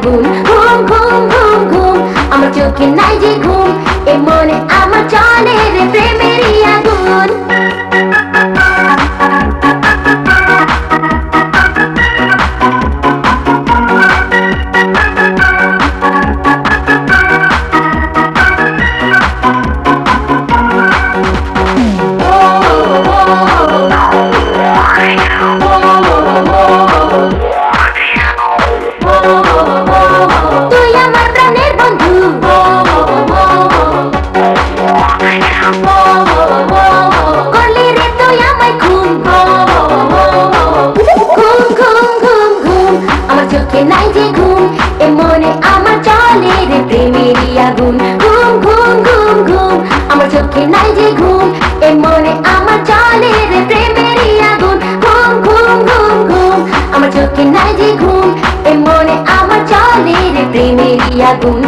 আগুন। ঘুম ঘুম ঘুম ঘুম আমার চোখে নাই যে ঘুম, এ মনে আমার চলে রে প্রেমেরই আগুন। তুই আমার প্রাণের বন্ধু, করলি রে তুই আমায় খুন। ঘুম ঘুম ঘুম ঘুম আমার চোখে নাই যে ঘুম, এ মনে আমার চলে রে প্রেমেরই আগুন। ঘুম ঘুম ঘুম ঘুম আমার চোখে নাই যে ঘুম, এ মনে আমার চলে রে প্রেমেরই আগুন। ঘুম ঘুম ঘুম ঘুম আমার চোখে নাই যে ঘুম, এ মনে আমার চলে রে প্রেমেরই আগুন।